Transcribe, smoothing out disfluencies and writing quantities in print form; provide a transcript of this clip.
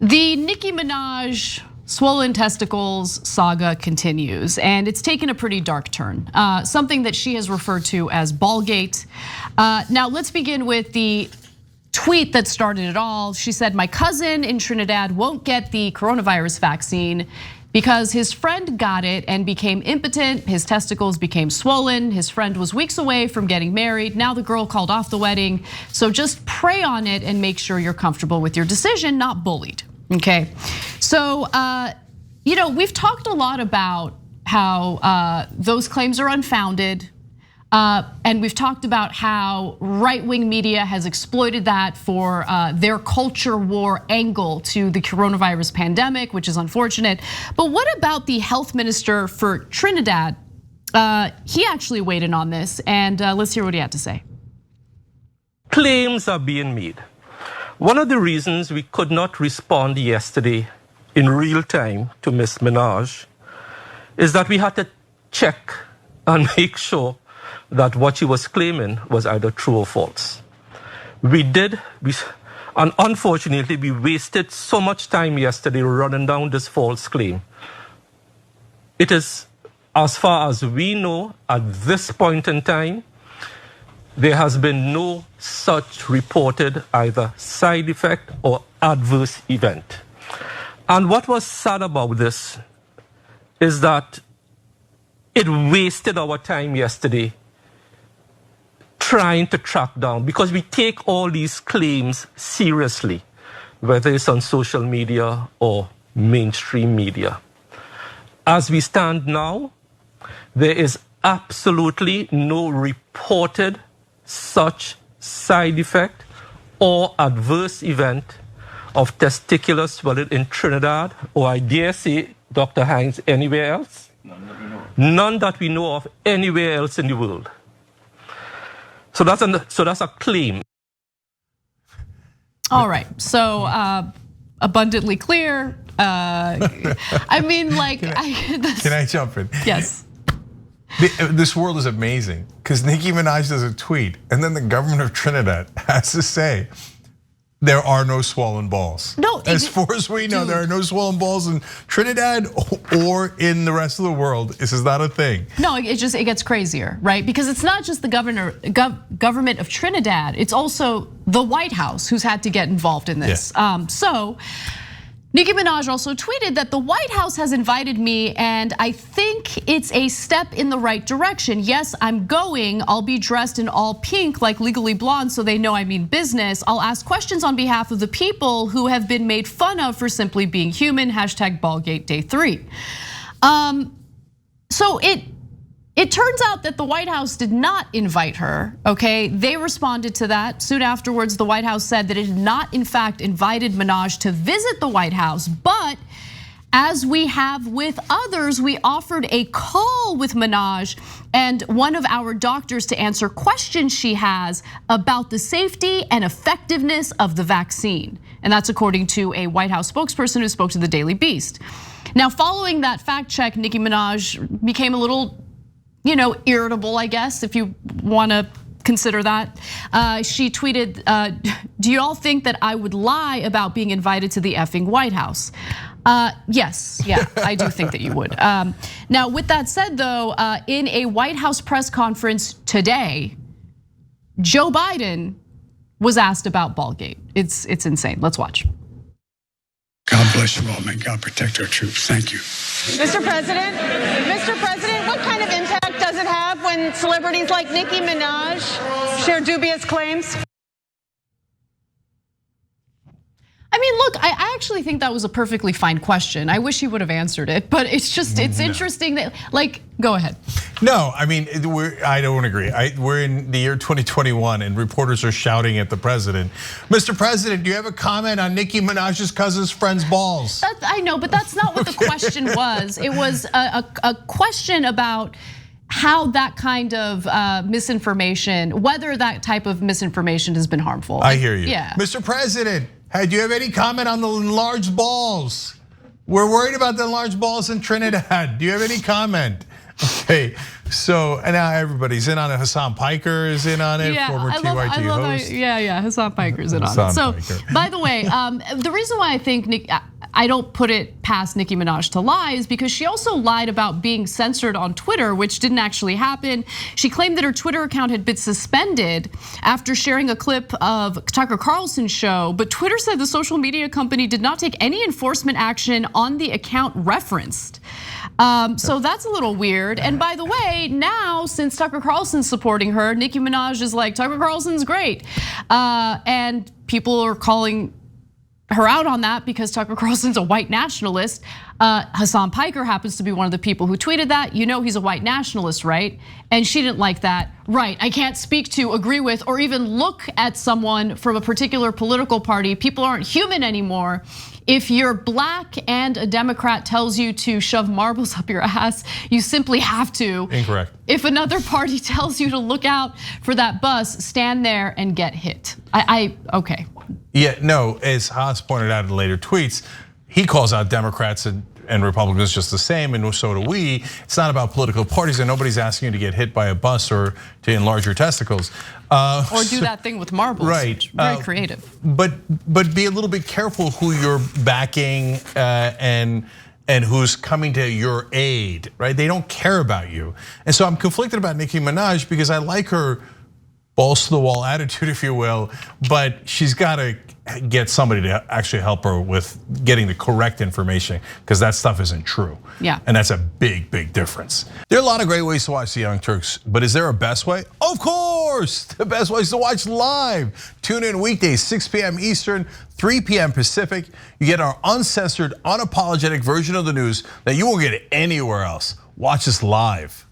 The Nicki Minaj swollen testicles saga continues, and it's taken a pretty dark turn. Something that she has referred to as Ballgate. Now let's begin with the tweet that started it all. She said, "My cousin in Trinidad won't get the coronavirus vaccine because his friend got it and became impotent. His testicles became swollen. His friend was weeks away from getting married. Now the girl called off the wedding. So just pray on it and make sure you're comfortable with your decision, not bullied." Okay, so we've talked a lot about how those claims are unfounded. And we've talked about how right-wing media has exploited that for their culture war angle to the coronavirus pandemic, which is unfortunate. But what about the health minister for Trinidad? He actually weighed in on this, and let's hear what he had to say. Claims are being made. One of the reasons we could not respond yesterday in real time to Ms. Minaj is that we had to check and make sure that what she was claiming was either true or false. And unfortunately, we wasted so much time yesterday running down this false claim. It is, as far as we know, at this point in time, there has been no such reported either side effect or adverse event. And what was sad about this is that it wasted our time yesterday trying to track down, because we take all these claims seriously, whether it's on social media or mainstream media. As we stand now, there is absolutely no reported such side effect or adverse event of testicular swelling in Trinidad, or I dare say, Dr. Hines, anywhere else? None that we know of anywhere else in the world. So that's a claim. All right, so abundantly clear. I mean, can I jump in? Yes. This world is amazing because Nicki Minaj does a tweet, and then the government of Trinidad has to say there are no swollen balls. No, as far as we know, there are no swollen balls in Trinidad or in the rest of the world. This is not a thing. No, it gets crazier, right? Because it's not just the government of Trinidad; it's also the White House who's had to get involved in this. Yeah. So Nicki Minaj also tweeted that the White House has invited me and I think it's a step in the right direction. Yes, I'm going. I'll be dressed in all pink like Legally Blonde so they know I mean business. I'll ask questions on behalf of the people who have been made fun of for simply being human. #Ballgate Day 3. So it turns out that the White House did not invite her, okay? They responded to that. Soon afterwards, the White House said that it had not, in fact, invited Minaj to visit the White House. But as we have with others, we offered a call with Minaj and one of our doctors to answer questions she has about the safety and effectiveness of the vaccine. And that's according to a White House spokesperson who spoke to the Daily Beast. Now, following that fact check, Nicki Minaj became a little irritable, I guess, if you wanna consider that. She tweeted, "Do you all think that I would lie about being invited to the effing White House?" Yes, yeah, I do think that you would. Now, with that said though, in a White House press conference today, Joe Biden was asked about Ballgate. It's insane, let's watch. God bless you all, may God protect our troops, thank you. Mr. President, what kind of impact does it have when celebrities like Nicki Minaj share dubious claims? I mean, look, I actually think that was a perfectly fine question. I wish he would have answered it, but it's interesting that, go ahead. No, I mean, I don't agree. We're in the year 2021 and reporters are shouting at the president. Mr. President, do you have a comment on Nicki Minaj's cousin's friend's balls? I know, but that's not what the question was. It was a question about how that kind of misinformation, whether that type of misinformation has been harmful. I hear you. Yeah. Mr. President, do you have any comment on the enlarged balls? We're worried about the enlarged balls in Trinidad. Do you have any comment? Hey, so and now everybody's in on it. Hassan Piker is in on it. Yeah, Former I love TYT host. Hassan Piker's in on Hassan it. So, Piker. by the way, the reason why I think I don't put it past Nicki Minaj to lie is because she also lied about being censored on Twitter, which didn't actually happen. She claimed that her Twitter account had been suspended after sharing a clip of Tucker Carlson's show, but Twitter said the social media company did not take any enforcement action on the account referenced. So that's a little weird. And by the way, now since Tucker Carlson's supporting her, Nicki Minaj is like, Tucker Carlson's great. And people are calling her out on that because Tucker Carlson's a white nationalist. Hassan Piker happens to be one of the people who tweeted that. You know he's a white nationalist, right? And she didn't like that. Right, I can't speak to, agree with, or even look at someone from a particular political party. People aren't human anymore. If you're black and a Democrat tells you to shove marbles up your ass, you simply have to. Incorrect. If another party tells you to look out for that bus, stand there and get hit. Okay. Yeah, no, as Haas pointed out in later tweets, he calls out Democrats and Republicans just the same, and so do we. It's not about political parties, and nobody's asking you to get hit by a bus or to enlarge your testicles. Or do that thing with marbles, right? Very creative. But be a little bit careful who you're backing and who's coming to your aid, right? They don't care about you, and so I'm conflicted about Nicki Minaj because I like her balls to the wall attitude, if you will, but she's got to get somebody to actually help her with getting the correct information because that stuff isn't true. Yeah. And that's a big, big difference. There are a lot of great ways to watch the Young Turks, but is there a best way? Of course, the best way is to watch live. Tune in weekdays, 6 p.m. Eastern, 3 p.m. Pacific. You get our uncensored, unapologetic version of the news that you won't get anywhere else. Watch us live.